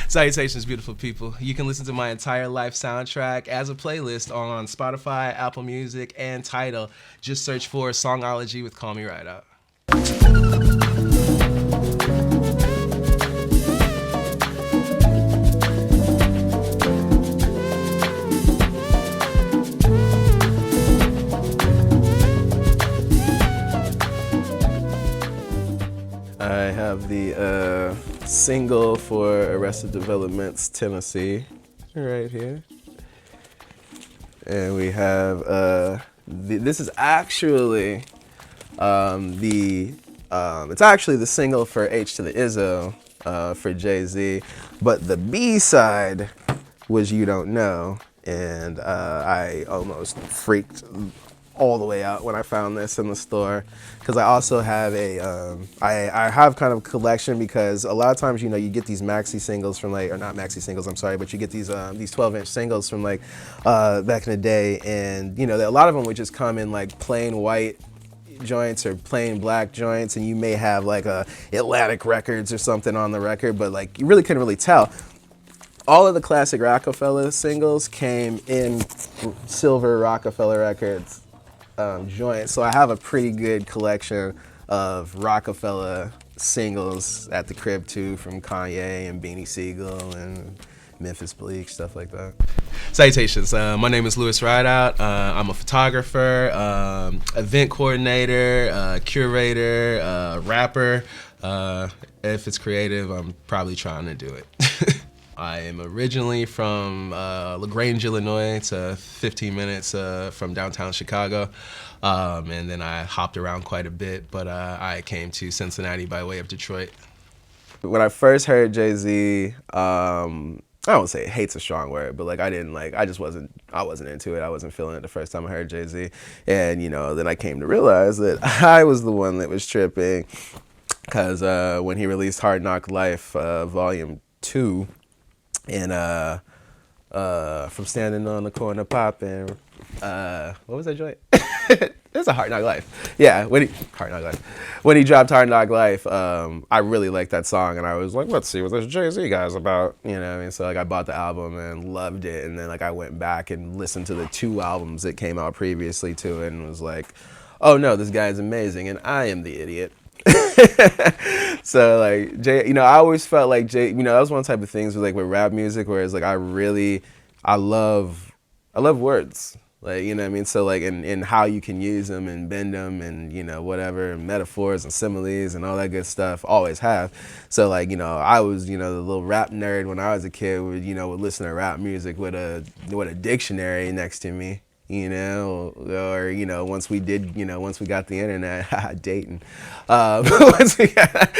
Salutations, beautiful people. You can listen to my entire life soundtrack as a playlist on Spotify, Apple Music, and Tidal. Just search for Songology with Call Me Rideout. I have the single for Arrested Development's Tennessee right here. And we have, this is actually it's actually the single for H to the Izzo for Jay-Z, but the B-side was You Don't Know, and I almost freaked all the way out when I found this in the store, because I also have I have kind of a collection, because a lot of times, you know, you get these maxi singles from like, or not maxi singles, I'm sorry, but you get these 12-inch singles from like back in the day, and you know, a lot of them would just come in like plain white joints or plain black joints, and you may have like a Atlantic Records or something on the record, but like you really couldn't really tell. All of the classic Rockefeller singles came in silver Rockefeller Records joint, so I have a pretty good collection of Rockefeller singles at the crib too, from Kanye and Beanie Siegel and Memphis Bleak, stuff like that. Salutations. My name is Louis Rideout. I'm a photographer, event coordinator, curator, rapper. If it's creative, I'm probably trying to do it. I am originally from LaGrange, Illinois. It's 15 minutes from downtown Chicago. And then I hopped around quite a bit, but I came to Cincinnati by way of Detroit. When I first heard Jay-Z, I don't say hate's a strong word, but like I wasn't into it. I wasn't feeling it the first time I heard Jay-Z. And you know, then I came to realize that I was the one that was tripping, because when he released Hard Knock Life Volume 2, and from standing on the corner popping, what was that joint? It's a Hard Knock Life. Yeah, when he dropped Hard Knock Life, I really liked that song, and I was like, let's see what this Jay-Z guy's about, you know what I mean? So like I bought the album and loved it, and then like I went back and listened to the 2 albums that came out previously to it, and was like, oh no, this guy's amazing, and I am the idiot. So like Jay, you know, I always felt like Jay, you know, that was one type of things with rap music, where it's like I love words, like, you know what I mean? So like in how you can use them and bend them, and you know, whatever, metaphors and similes and all that good stuff, always have. So like, you know, I was, you know, the little rap nerd when I was a kid, would listen to rap music with a dictionary next to me. You know, or, you know, once we got the internet, dating, once we got,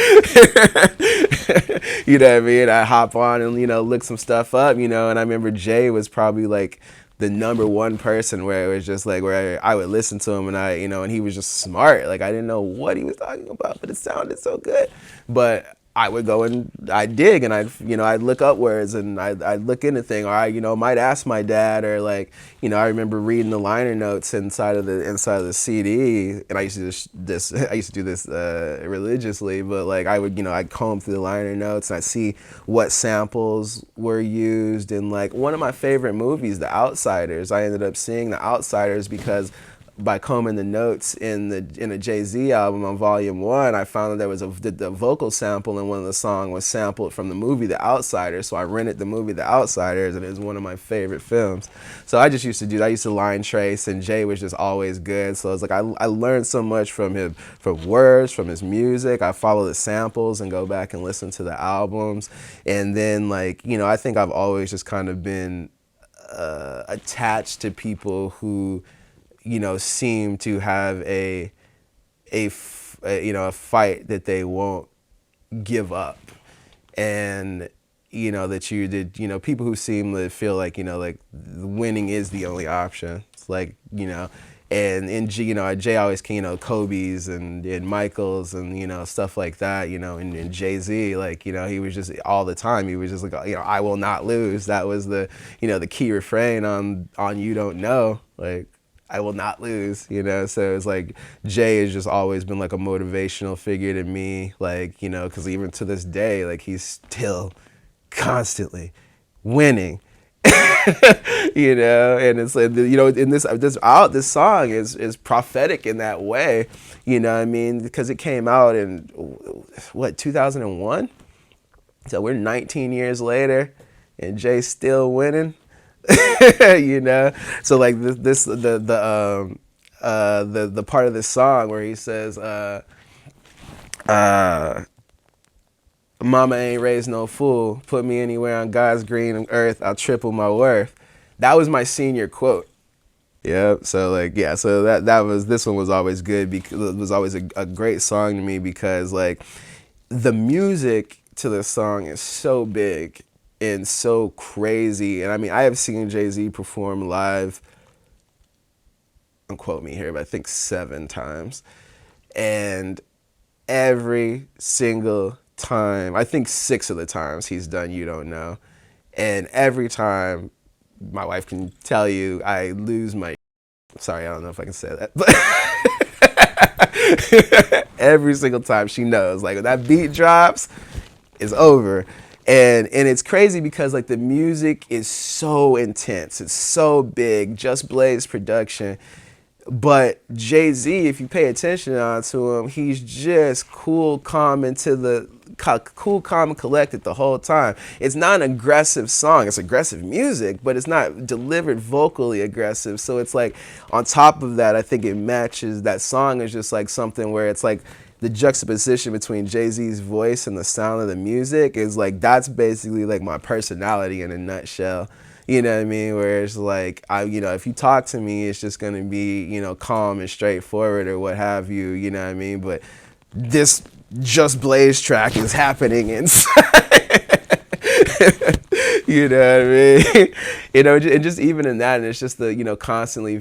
you know what I mean, I hop on and, you know, look some stuff up, you know, and I remember Jay was probably like the #1 person where it was just like, where I would listen to him, and I, you know, and he was just smart, like I didn't know what he was talking about, but it sounded so good. But I would go and I'd dig, and I'd look up words, and I'd look into things, or I, you know, might ask my dad, or like, you know, I remember reading the liner notes inside of the CD, and I used to do this religiously, but like I would, you know, I'd comb through the liner notes, and I'd see what samples were used in like one of my favorite movies, The Outsiders. I ended up seeing The Outsiders because by combing the notes in a Jay-Z album on Volume 1, I found that there was the vocal sample in one of the songs was sampled from the movie The Outsiders. So I rented the movie The Outsiders, and it was one of my favorite films. So I just used to do that. I used to line trace, and Jay was just always good. So it's like I learned so much from him, from words, from his music. I follow the samples and go back and listen to the albums. And then, like, you know, I think I've always just kind of been attached to people who, you know, seem to have a fight that they won't give up, and you know people who seem to feel like, you know, like winning is the only option. It's like, you know, and Jay always, you know, Kobe's and Michael's and, you know, stuff like that, you know, and Jay-Z, like, you know, he was just all the time, he was just like, you know, I will not lose. That was the, you know, the key refrain on You Don't Know, like, I will not lose, you know? So it's like, Jay has just always been like a motivational figure to me, like, you know, because even to this day, like, he's still constantly winning. You know, and it's like, you know, in this song is prophetic in that way, you know what I mean, because it came out in what, 2001, so we're 19 years later and Jay's still winning. You know, so like the part of this song where he says mama ain't raised no fool. Put me anywhere on God's green earth, I'll triple my worth. That was my senior quote. Yeah. So like, yeah. So this one was always good because it was always a great song to me because like the music to this song is so big and so crazy. And I mean, I have seen Jay-Z perform live, don't quote me here, but I think 7 times. And every single time, I think 6 of the times he's done You Don't Know, and every time, my wife can tell you, I lose my, sorry, I don't know if I can say that, but every single time she knows, like when that beat drops, it's over. And it's crazy because like the music is so intense, it's so big, Just Blaze production. But Jay-Z, if you pay attention to him, he's just cool, calm, and collected the whole time. It's not an aggressive song. It's aggressive music, but it's not delivered vocally aggressive. So it's like, on top of that, I think it matches. That song is just like something where it's like the juxtaposition between Jay-Z's voice and the sound of the music is like, that's basically like my personality in a nutshell. You know what I mean? Where it's like, you know, if you talk to me, it's just going to be, you know, calm and straightforward or what have you, you know what I mean? But this Just Blaze track is happening inside. You know what I mean? You know, and just even in that, and it's just the, you know, constantly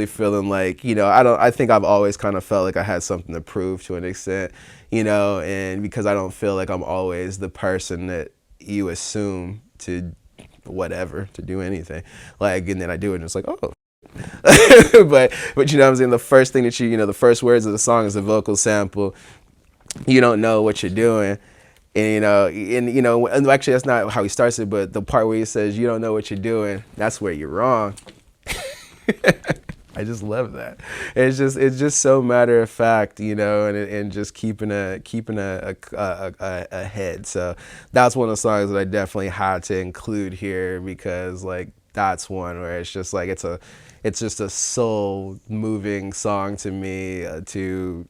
feeling like, you know, I think I've always kind of felt like I had something to prove to an extent, you know, and because I don't feel like I'm always the person that you assume to whatever, to do anything, like, and then I do it and it's like, oh. but you know what I'm saying, the first thing that you know, the first words of the song is a vocal sample. You don't know what you're doing. And you know, and actually that's not how he starts it, but the part where he says you don't know what you're doing, that's where you're wrong. I just love that. It's just so matter of fact, you know, and just keeping a head. So that's one of the songs that I definitely had to include here because like that's one where it's just like it's just a soul moving song to me to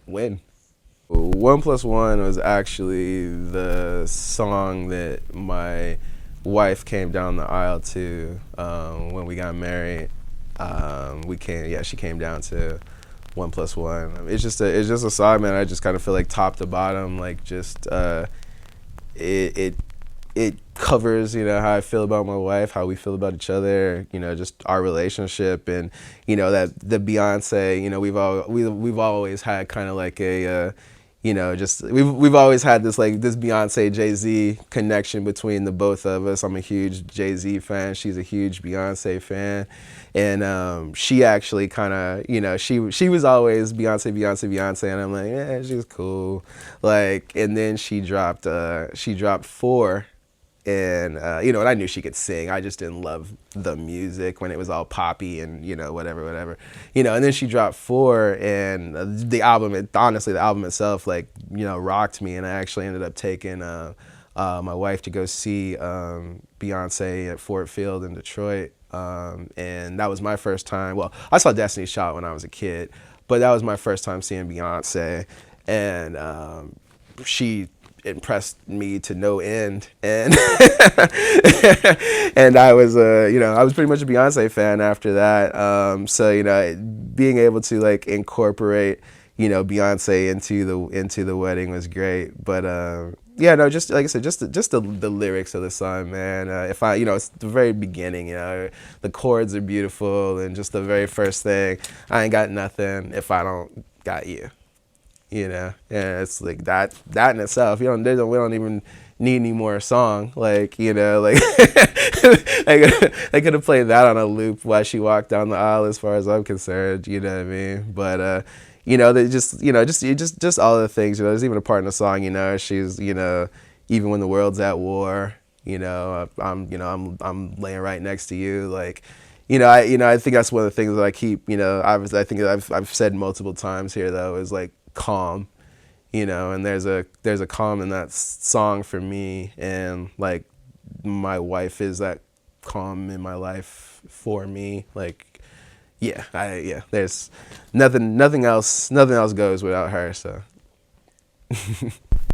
win. 1+1 was actually the song that my wife came down the aisle to when we got married. She came down to 1+1. It's just a song, man. I just kind of feel like top to bottom, like just it covers, you know, how I feel about my wife, how we feel about each other, you know, just our relationship, and you know that the Beyonce, you know, we've always had kind of like a you know, just we've always had this like this Beyonce Jay-Z connection between the both of us. I'm a huge Jay-Z fan. She's a huge Beyonce fan, and she actually kind of, you know, she was always Beyonce, and I'm like, yeah, she's cool, like, and then she dropped 4. And, you know, and I knew she could sing. I just didn't love the music when it was all poppy and, you know, whatever. You know, and then she dropped 4, and the album itself, like, you know, rocked me. And I actually ended up taking my wife to go see Beyonce at Ford Field in Detroit. And that was my first time. Well, I saw Destiny's Child when I was a kid, but that was my first time seeing Beyonce. And she impressed me to no end, and and I was you know, I was pretty much a Beyonce fan after that. So you know, being able to like incorporate, you know, Beyonce into the wedding was great. But yeah, no, just like I said, just the lyrics of the song, man. If I, you know, it's the very beginning, you know, the chords are beautiful, and just the very first thing, I ain't got nothing if I don't got you. You know, and it's like that in itself. We don't even need any more song. Like, you know, like I could have played that on a loop while she walked down the aisle, as far as I'm concerned. You know what I mean? But you know, they just, you know, just all the things. You know, there's even a part in the song. You know, she's, you know, even when the world's at war, I'm laying right next to you. Like, I think that's one of the things that I keep, I think I've said multiple times here though, is like calm, and there's a calm in that song for me, and like my wife is that calm in my life for me. Like, there's nothing else goes without her. So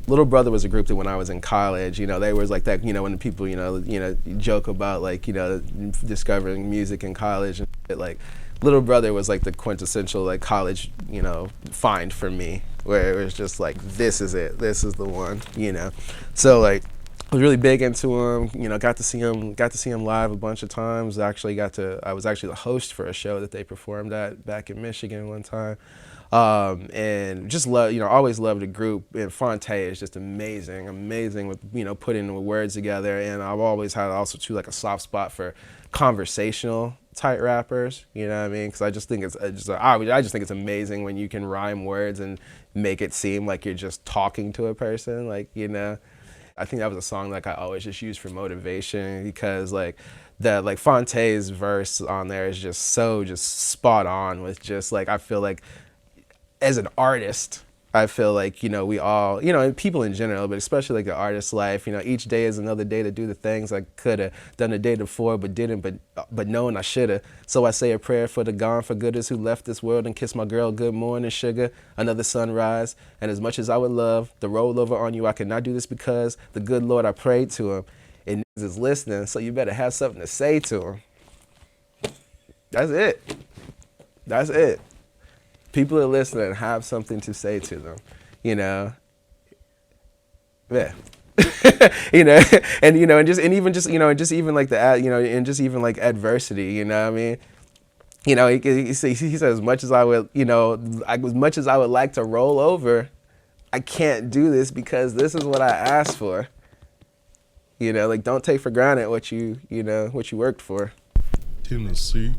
Little Brother was a group that when I was in college, they was like that, when people, joke about like, discovering music in college and shit, like Little Brother was like the quintessential like college, find for me, where it was just like, this is it, this is the one, So like I was really big into him, got to see him live a bunch of times. I was actually the host for a show that they performed at back in Michigan one time. And just always loved the group. And Fonte is just amazing with, putting the words together. And I've always had also too like a soft spot for conversational type rappers, you know what I mean? Because I just think it's amazing when you can rhyme words and make it seem like you're just talking to a person, like, I think that was a song like I always just used for motivation, because like Fonte's verse on there is just spot on with just like, I feel like as an artist, I feel like, we all, and people in general, but especially like the artist's life, each day is another day to do the things I could have done the day before but didn't, but knowing I should have. So I say a prayer for the gone for gooders who left this world and kiss my girl good morning, sugar, another sunrise. And as much as I would love the roll over on you, I cannot do this because the good Lord I prayed to him. And niggas is listening, so you better have something to say to him. That's it. That's it. People are listening and have something to say to them, Yeah. And even like and just even like adversity, what I mean? He says, as much as I would, as much as I would like to roll over, I can't do this because this is what I asked for. Like, don't take for granted what you worked for. Tennessee.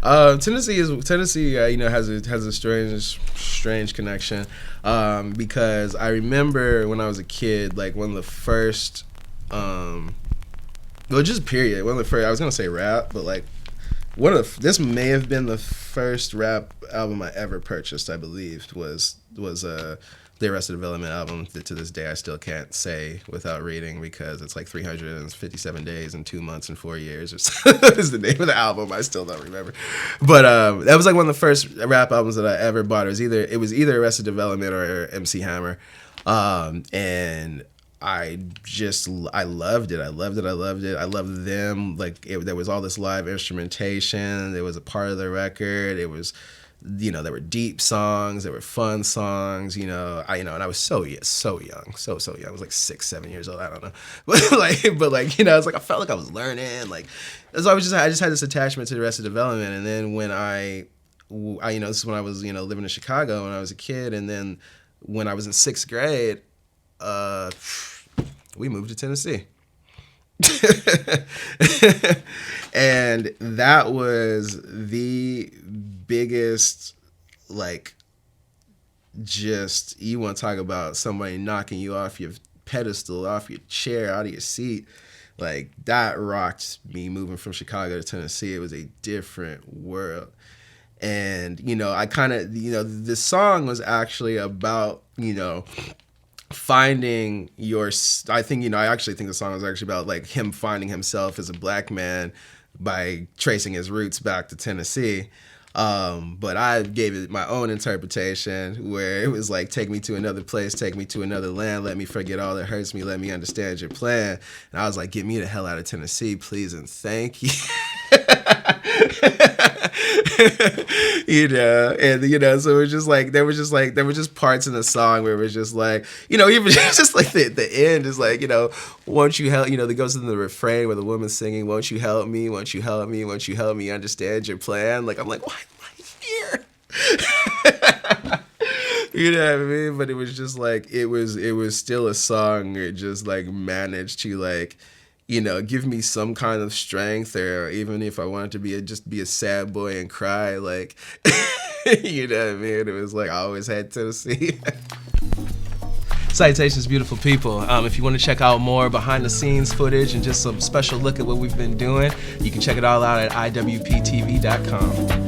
Tennessee has a strange connection, because I remember when I was a kid, like one of the first, just period, one of the first, I was gonna say rap, but like this may have been the first rap album I ever purchased, I believe, was the Arrested Development album that to this day I still can't say without reading, because it's like 357 days and 2 months and 4 years or so is the name of the album. I still don't remember. But that was like one of the first rap albums that I ever bought. It was either Arrested Development or MC Hammer. And I loved it. I loved them. Like there was all this live instrumentation. There was a part of the record. It was, there were deep songs, there were fun songs, and I was so young. I was like 6, 7 years old. I don't know, but I was like, I felt like I was learning. Like, so I just had this attachment to the Arrested Development. And then when this is when I was, living in Chicago when I was a kid. And then when I was in 6th grade, we moved to Tennessee. And that was the biggest, like, just, you want to talk about somebody knocking you off your pedestal, off your chair, out of your seat. Like, that rocked me moving from Chicago to Tennessee. It was a different world. And, I kind of, the song was actually about, finding I actually think the song was actually about like him finding himself as a black man by tracing his roots back to Tennessee. But I gave it my own interpretation, where it was like, take me to another place, take me to another land, let me forget all that hurts me, let me understand your plan. And I was like, get me the hell out of Tennessee, please and thank you. So it was just like, there were just parts in the song where it was just like, even just like the end is like, won't you help, that goes into the refrain where the woman's singing, won't you help me, won't you help me, won't you help me understand your plan? Like, I'm like, why am I here? You know what I mean? But it was just like, it was still a song that just like managed to like, give me some kind of strength, or even if I wanted to be a sad boy and cry, like, you know what I mean? It was like, I always had Tennessee. Citations, beautiful people. If you want to check out more behind the scenes footage and just some special look at what we've been doing, you can check it all out at iwptv.com.